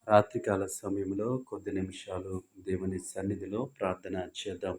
రాత్రికాల సమయంలో కొద్ది నిమిషాలు దేవుని సన్నిధిలో ప్రార్థన చేద్దాం.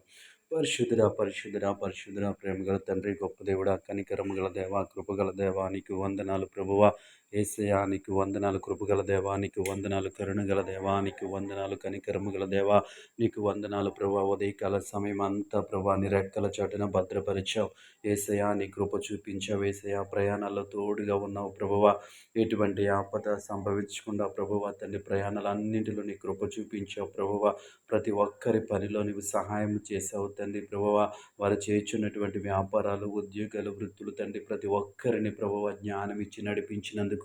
పరిశుద్ధుడా, పరిశుద్ధుడా, పరిశుద్ధుడా, ప్రేమగల తండ్రి, గొప్ప దేవుడా, కనికరము గల దేవా, కృపగల దేవా, నీకు వందనాలు ప్రభువా. యేసయ్యా నీకు వందనాలు. కృపగల దేవా నీకు వందనాలు. కరుణగల దేవా నీకు వందనాలు. కనికరము గల దేవా నీకు వందనాలు ప్రభువా. ఉదయకాల సమయం అంతా ప్రభువా నీ రెక్కల చాటున భద్రపరిచావు. యేసయ్యా నీ కృప చూపించావు. యేసయ్యా ప్రయాణాల్లో తోడుగా ఉన్నావు ప్రభువా. ఎటువంటి ఆపద సంభవించకుండా ప్రభువా తండ్రి ప్రయాణాలన్నింటిలో నీ కృప చూపించావు ప్రభువా. ప్రతి ఒక్కరి పనిలో నీవు సహాయం చేసావు తండ్రి ప్రభువా. వారు చేయుచున్నటువంటి వ్యాపారాలు, ఉద్యోగాలు, వృత్తులు తండ్రి ప్రతి ఒక్కరిని ప్రభువా జ్ఞానం ఇచ్చి నడిపించినందుకు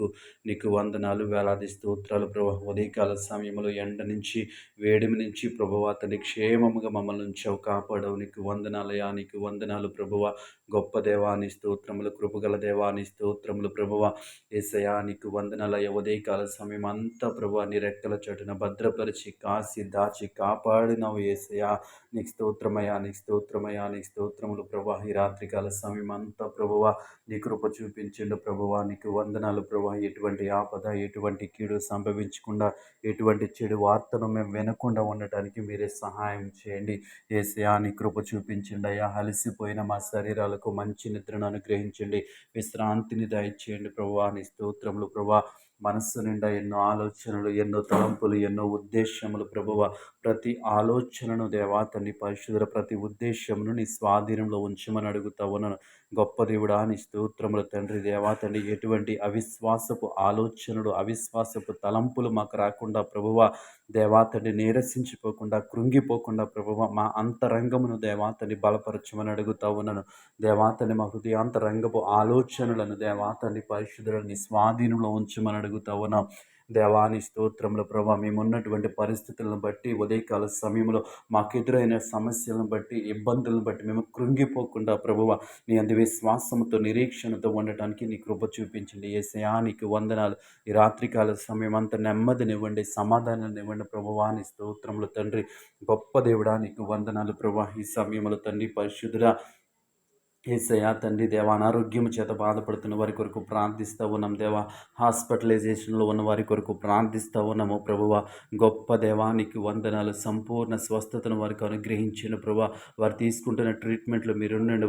నీకు వందనాలు, వేలాది స్తోత్రాలు ప్రభువా. ఉదయకాల సమయంలో ఎండ నుంచి, వేడిమి నుంచి ప్రభువా తండ్రి క్షేమముగా మమ్మల్ని ఉంచావు, కాపాడవు. నీకు వందనాలయా, నీకు వందనాలు ప్రభువా. గొప్ప దేవాని స్తోత్రములు, కృపగల దేవాని స్తోత్రములు ప్రభువా. యేసయ్యా నీకు వందనాలయ్యా. ఉదయకాల సమయం అంతా ప్రభువా నీ రెక్కల చాటున భద్రపరిచి, కాసి, దాచి, కాపాడినవు యేసయ్యా. నీకు స్తోత్రమయ్యా, నీకు స్తోత్రమయ్యా, నీకు స్తోత్రములు ప్రభువా. ఈ రాత్రికాల సమయం అంతా ప్రభువా నీ కృప చూపించిండు ప్రభువా. నీకు వందనాలు ప్రభువా. ఎటువంటి ఆపద, ఎటువంటి కీడు సంభవించకుండా, ఎటువంటి చెడు వార్తను మేము వినకుండా ఉండటానికి మీరే సహాయం చేయండి. యేసయ్యా నీ కృప చూపించండి అయ్యా. అలసిపోయిన మా శరీరాలకు మంచి నిద్రను అనుగ్రహించండి, విశ్రాంతిని దయచేయండి ప్రభువా. నీ స్తోత్రములు ప్రభువా. మనస్సు నిండా ఎన్నో ఆలోచనలు, ఎన్నో తలంపులు, ఎన్నో ఉద్దేశములు ప్రభువా. ప్రతి ఆలోచనను దేవా తండ్రి పరిశుద్ధుల, ప్రతి ఉద్దేశమును నీ స్వాధీనంలో ఉంచమని అడుగుతా ఉన్నాను. గొప్ప దేవుడా నీ స్తోత్రములు తండ్రి దేవా తండ్రి. ఎటువంటి అవిశ్వాసపు ఆలోచనలు, అవిశ్వాసపు తలంపులు మాకు రాకుండా ప్రభువా దేవా తండ్రి నీరసించిపోకుండా, కృంగిపోకుండా ప్రభువా మా అంతరంగమును దేవా తండ్రి బలపరచమని అడుగుతా ఉన్నాను. దేవాతని మా హృదయాంతరంగపు ఆలోచనలను దేవాతని పరిశుద్ధులని స్వాధీనంలో ఉంచమని అడుగుతా ఉన్నాం. దేవాని స్తోత్రములు ప్రభా. మేమున్నటువంటి పరిస్థితులను బట్టి, ఉదయకాల సమయంలో మాకు ఎదురైన సమస్యలను బట్టి, ఇబ్బందులను బట్టి మేము కృంగిపోకుండా ప్రభువ నీ అందు విశ్వాసంతో, నిరీక్షణతో ఉండటానికి నీ కృప చూపించండి. యేసయ్యా నీకు వందనాలు. ఈ రాత్రికాల సమయం అంతా నెమ్మదినివ్వండి, సమాధానాన్ని ఇవ్వండి ప్రభువా. నీ స్తోత్రములు తండ్రి. గొప్ప దేవుడా నీకు వందనాలు ప్రభా. ఈ సమయంలో తండ్రి పరిశుద్ధుడా యేసయ్యా తండ్రి దేవా, అనారోగ్యం చేత బాధపడుతున్న వారి కొరకు ప్రార్థిస్తూ ఉన్నాం దేవా. హాస్పిటలైజేషన్లో ఉన్న వారి కొరకు ప్రార్థిస్తూ ఉన్నాము ప్రభువా. గొప్ప దేవానికి వందనాలు. సంపూర్ణ స్వస్థతను వారికి అనుగ్రహించిన ప్రభువా. వారు తీసుకుంటున్న ట్రీట్మెంట్లు మీరు ఉండండి,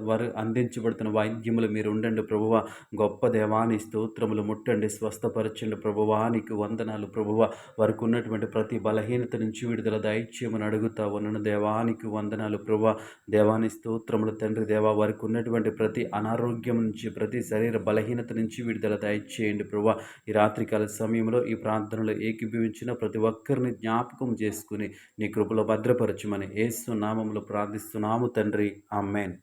వారు అందించబడుతున్న వైద్యములు మీరు ఉండండి ప్రభువా. గొప్ప దేవాని స్తోత్రములు ముట్టండి, స్వస్థపరచండి ప్రభువా. నీకు వందనాలు ప్రభువా. వారికి ఉన్నటువంటి ప్రతి బలహీనత నుంచి విడుదల దయచేయమని అడుగుతా ఉన్నాను. దేవానికి వందనాలు ప్రభువా. దేవాని స్తోత్రములు తండ్రి దేవా. వారికి ఉన్నటువంటి ప్రతి అనారోగ్యం నుంచి, ప్రతి శరీర బలహీనత నుంచి విడుదల దయచేయండి ప్రభువా. ఈ రాత్రికాల సమయంలో ఈ ప్రార్థనలో ఏకీభవించిన ప్రతి ఒక్కరిని జ్ఞాపకం చేసుకుని నీ కృపలో భద్రపరచమని యేసు నామములో ప్రార్థిస్తున్నాము తండ్రి. ఆమేన్.